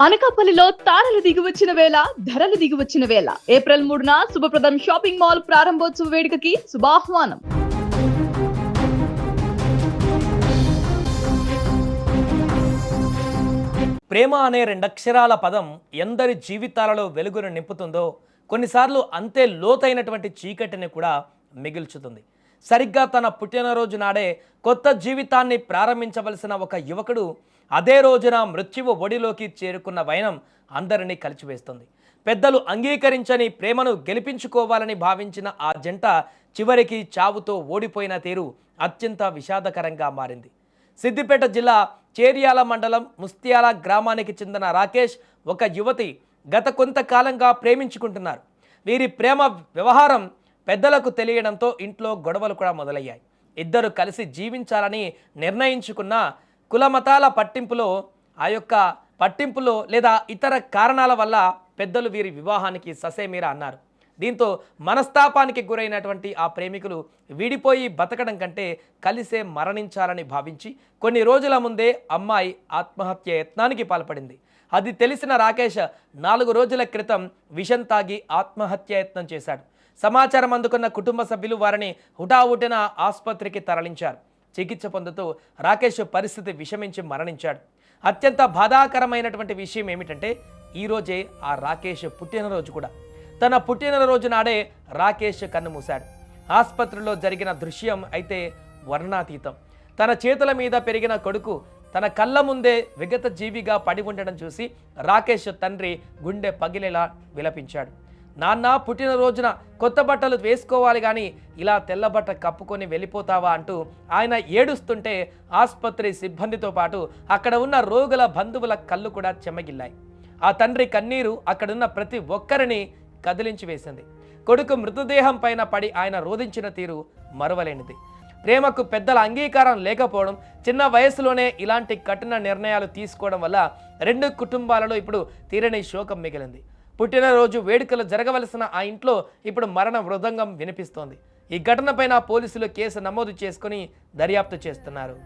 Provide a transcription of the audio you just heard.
అనకాపల్లిలో తారలు దిగివచ్చిన వేళ ధరలు దిగివచ్చిన వేళ ఏప్రిల్ 3న శుభప్రదం షాపింగ్ మాల్ ప్రారంభోత్సవ వేడుకకి శుభాహ్వానం. ప్రేమ అనే రెండక్షరాల పదం ఎందరి జీవితాలలో వెలుగును నింపుతుందో కొన్నిసార్లు అంతే లోతైనటువంటి చీకటిని కూడా మిగుల్చుతుంది. సరిగ్గా తన పుట్టినరోజు నాడే కొత్త జీవితాన్ని ప్రారంభించవలసిన ఒక యువకుడు అదే రోజున మృత్యువు ఒడిలోకి చేరుకున్న వైనం అందరినీ కలిచివేస్తుంది. పెద్దలు అంగీకరించని ప్రేమను గెలిపించుకోవాలని భావించిన ఆ జంట చివరికి చావుతో ఓడిపోయిన తీరు అత్యంత విషాదకరంగా మారింది. సిద్దిపేట జిల్లా చేర్యాల మండలం ముస్తియాల గ్రామానికి చెందిన రాకేష్ ఒక యువతి గత కొంతకాలంగా ప్రేమించుకుంటున్నారు. వీరి ప్రేమ వ్యవహారం పెద్దలకు తెలియడంతో ఇంట్లో గొడవలు కూడా మొదలయ్యాయి. ఇద్దరు కలిసి జీవించాలని నిర్ణయించుకున్న కులమతాల పట్టింపులో లేదా ఇతర కారణాల వల్ల పెద్దలు వీరి వివాహానికి ససేమీరా అన్నారు. దీంతో మనస్తాపానికి గురైనటువంటి ఆ ప్రేమికులు విడిపోయి బతకడం కంటే కలిసే మరణించాలని భావించి కొన్ని రోజుల ముందే అమ్మాయి ఆత్మహత్య యత్నానికి పాల్పడింది. అది తెలిసిన రాకేష్ 4 రోజుల క్రితం విషం తాగి ఆత్మహత్య యత్నం చేశాడు. సమాచారం అందుకున్న కుటుంబ సభ్యులు వారిని హుటాహుటిన ఆసుపత్రికి తరలించారు. చికిత్స పొందుతూ రాకేష్ పరిస్థితి విషమించి మరణించాడు. అత్యంత బాధాకరమైనటువంటి విషయం ఏమిటంటే ఈరోజే ఆ రాకేష్ పుట్టినరోజు కూడా. తన పుట్టినరోజు నాడే రాకేష్ కన్నుమూశాడు. ఆసుపత్రిలో జరిగిన దృశ్యం అయితే వర్ణాతీతం. తన చేతుల మీద పెరిగిన కొడుకు తన కళ్ళ ముందే విగత జీవిగా పడి ఉండడం చూసి రాకేష్ తండ్రి గుండె పగిలేలా విలపించాడు. నాన్న, పుట్టినరోజున కొత్త బట్టలు వేసుకోవాలి కానీ ఇలా తెల్లబట్ట కప్పుకొని వెళ్ళిపోతావా అంటూ ఆయన ఏడుస్తుంటే ఆసుపత్రి సిబ్బందితో పాటు అక్కడ ఉన్న రోగుల బంధువుల కళ్ళు కూడా చెమ్మగిల్లాయి. ఆ తండ్రి కన్నీరు అక్కడున్న ప్రతి ఒక్కరిని కదిలించి వేసింది. కొడుకు మృతదేహం పైన పడి ఆయన రోధించిన తీరు మరువలేనిది. ప్రేమకు పెద్దల అంగీకారం లేకపోవడం, చిన్న వయసులోనే ఇలాంటి కఠిన నిర్ణయాలు తీసుకోవడం వల్ల 2 కుటుంబాలలో ఇప్పుడు తీరని శోకం మిగిలింది. పుట్టినరోజు వేడుకలు జరగవలసిన ఆ ఇంట్లో ఇప్పుడు మరణ మృదంగం వినిపిస్తోంది. ఈ ఘటనపైన పోలీసులు కేసు నమోదు చేసుకుని దర్యాప్తు చేస్తున్నారు.